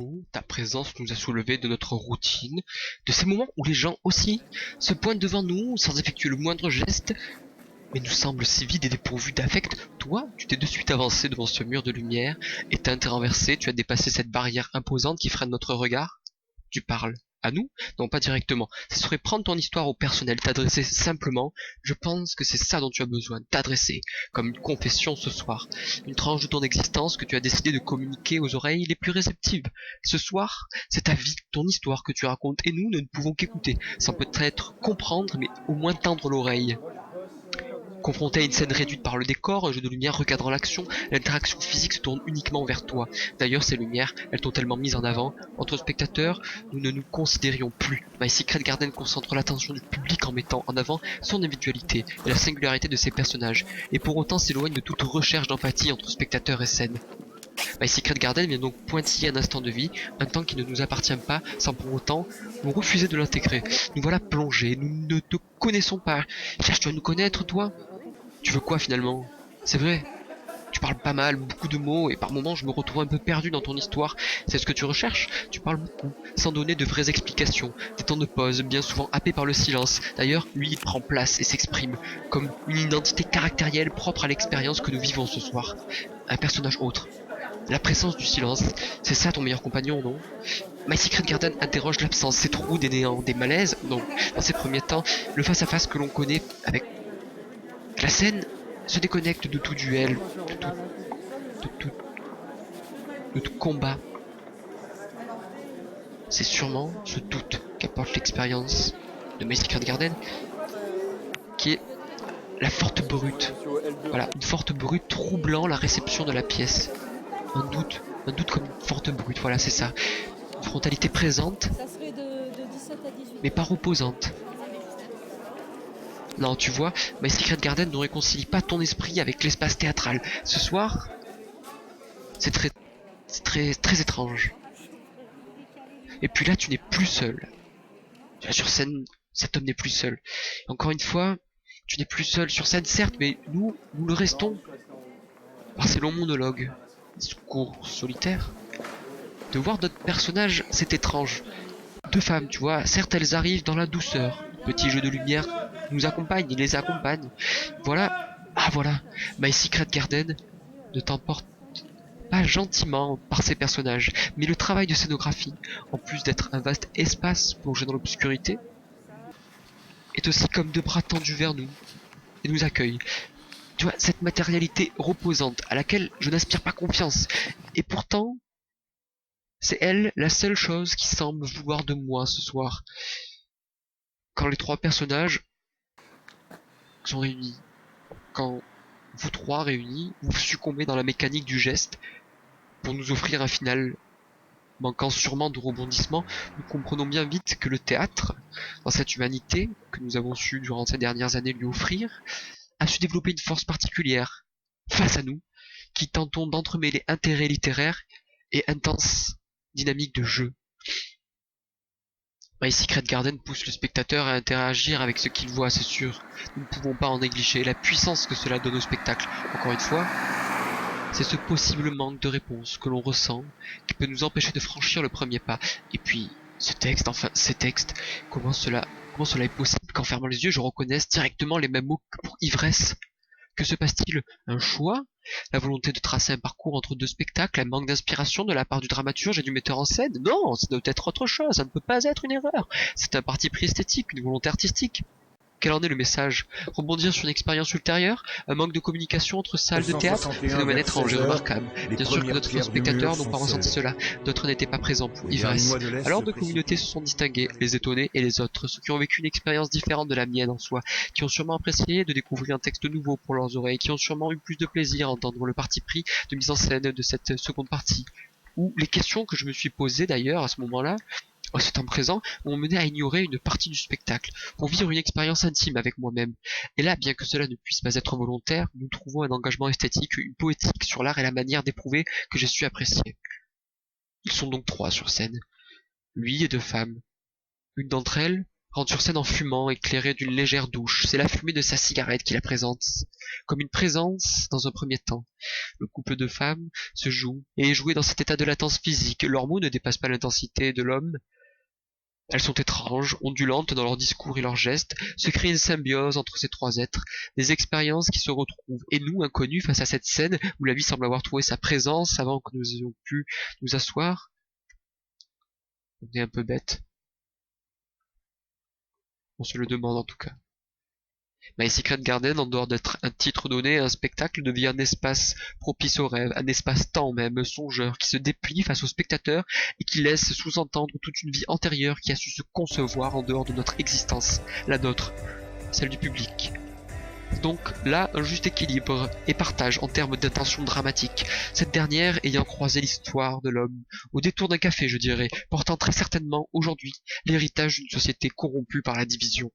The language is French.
propos, ta présence nous a soulevés de notre routine, de ces moments où les gens aussi se pointent devant nous sans effectuer le moindre geste, mais nous semblent si vides et dépourvus d'affect. Toi, tu t'es de suite avancé devant ce mur de lumière, éteint et renversé, tu as dépassé cette barrière imposante qui freine notre regard. Tu parles à nous? Non, pas directement. Ce serait prendre ton histoire au personnel, t'adresser simplement. Je pense que c'est ça dont tu as besoin, t'adresser, comme une confession ce soir. Une tranche de ton existence que tu as décidé de communiquer aux oreilles les plus réceptives. Ce soir, c'est ta vie, ton histoire que tu racontes, et nous ne pouvons qu'écouter, sans peut-être comprendre, mais au moins tendre l'oreille. Confronté à une scène réduite par le décor, un jeu de lumière recadrant l'action, l'interaction physique se tourne uniquement vers toi. D'ailleurs, ces lumières, elles t'ont tellement mise en avant. Entre spectateurs, nous ne nous considérions plus. My Secret Garden concentre l'attention du public en mettant en avant son individualité et la singularité de ses personnages, et pour autant s'éloigne de toute recherche d'empathie entre spectateurs et scène. My Secret Garden vient donc pointiller un instant de vie, un temps qui ne nous appartient pas, sans pour autant nous refuser de l'intégrer. Nous voilà plongés, nous ne te connaissons pas. Cherches-tu à nous connaître, toi? Tu veux quoi finalement? C'est vrai, tu parles pas mal, beaucoup de mots, et par moments je me retrouve un peu perdu dans ton histoire. C'est ce que tu recherches? Tu parles beaucoup, sans donner de vraies explications. Des temps de pause, bien souvent happés par le silence. D'ailleurs, lui il prend place et s'exprime, comme une identité caractérielle propre à l'expérience que nous vivons ce soir. Un personnage autre. La présence du silence, c'est ça ton meilleur compagnon, non? My Secret Garden interroge l'absence, ses trous, des néants, des malaises, non. Dans ces premiers temps, le face-à-face que l'on connaît avec la scène se déconnecte de tout duel, de tout, de tout combat. C'est sûrement ce doute qu'apporte l'expérience de My Secret Garden, qui est la forte brute. Voilà, une forte brute troublant la réception de la pièce. Un doute comme une forte brute, voilà, c'est ça. Une frontalité présente, mais pas reposante. Non, tu vois, My Secret Garden ne réconcilie pas ton esprit avec l'espace théâtral. Ce soir, c'est très étrange. Et puis là, tu n'es plus seul. Sur scène, cet homme n'est plus seul. Et encore une fois, tu n'es plus seul sur scène, certes, mais nous le restons. Par ces longs monologues, discours solitaires. De voir d'autres personnages, c'est étrange. Deux femmes, tu vois, certes, elles arrivent dans la douceur. Petit jeu de lumière nous accompagne, il les accompagne. Voilà, ah voilà, My Secret Garden ne t'emporte pas gentiment par ses personnages, mais le travail de scénographie, en plus d'être un vaste espace plongé dans l'obscurité, est aussi comme deux bras tendus vers nous et nous accueille. Tu vois, cette matérialité reposante à laquelle je n'inspire pas confiance. Et pourtant, c'est elle la seule chose qui semble vouloir de moi ce soir. Quand les trois personnages sont réunis, quand vous trois réunis, vous succombez dans la mécanique du geste pour nous offrir un final manquant sûrement de rebondissement, nous comprenons bien vite que le théâtre, dans cette humanité que nous avons su durant ces dernières années lui offrir, a su développer une force particulière face à nous, qui tentons d'entremêler intérêt littéraire et intense dynamique de jeu. My Secret Garden pousse le spectateur à interagir avec ce qu'il voit, c'est sûr. Nous ne pouvons pas en négliger la puissance que cela donne au spectacle. Encore une fois, c'est ce possible manque de réponse que l'on ressent qui peut nous empêcher de franchir le premier pas. Et puis, ce texte, enfin, ces textes, comment cela est possible qu'en fermant les yeux, je reconnaisse directement les mêmes mots que pour ivresse? Que se passe-t-il? Un choix? La volonté de tracer un parcours entre deux spectacles? Un manque d'inspiration de la part du dramaturge et du metteur en scène? Non, ça doit être autre chose, ça ne peut pas être une erreur. C'est un parti pris esthétique, une volonté artistique. Quel en est le message? Rebondir sur une expérience ultérieure? Un manque de communication entre salles de théâtre? Phénomène étrange et remarquable. Bien sûr que d'autres spectateurs n'ont pas ressenti cela. D'autres n'étaient pas présents pour ivresse. Alors deux communautés se sont distinguées, les étonnés et les autres, ceux qui ont vécu une expérience différente de la mienne en soi, qui ont sûrement apprécié de découvrir un texte nouveau pour leurs oreilles, qui ont sûrement eu plus de plaisir à entendre le parti pris de mise en scène de cette seconde partie. Ou les questions que je me suis posées d'ailleurs à ce moment-là, en ce temps présent, m'ont mené à ignorer une partie du spectacle, pour vivre une expérience intime avec moi-même. Et là, bien que cela ne puisse pas être volontaire, nous trouvons un engagement esthétique, une poétique sur l'art et la manière d'éprouver que j'ai su apprécier. Ils sont donc trois sur scène, lui et deux femmes. Une d'entre elles, rentre sur scène en fumant, éclairé d'une légère douche. C'est la fumée de sa cigarette qui la présente comme une présence dans un premier temps. Le couple de femmes se joue et est joué dans cet état de latence physique. Leurs mots ne dépassent pas l'intensité de l'homme. Elles sont étranges, ondulantes dans leurs discours et leurs gestes, se crée une symbiose entre ces trois êtres, des expériences qui se retrouvent. Et nous, inconnus, face à cette scène où la vie semble avoir trouvé sa présence avant que nous ayons pu nous asseoir, on est un peu bête. On se le demande en tout cas. My Secret Garden, en dehors d'être un titre donné, un spectacle devient un espace propice au rêve, un espace-temps même, songeur, qui se déplie face au spectateur et qui laisse sous-entendre toute une vie antérieure qui a su se concevoir en dehors de notre existence, la nôtre, celle du public. Donc là, un juste équilibre et partage en termes d'intention dramatique, cette dernière ayant croisé l'histoire de l'homme, au détour d'un café je dirais, portant très certainement aujourd'hui l'héritage d'une société corrompue par la division.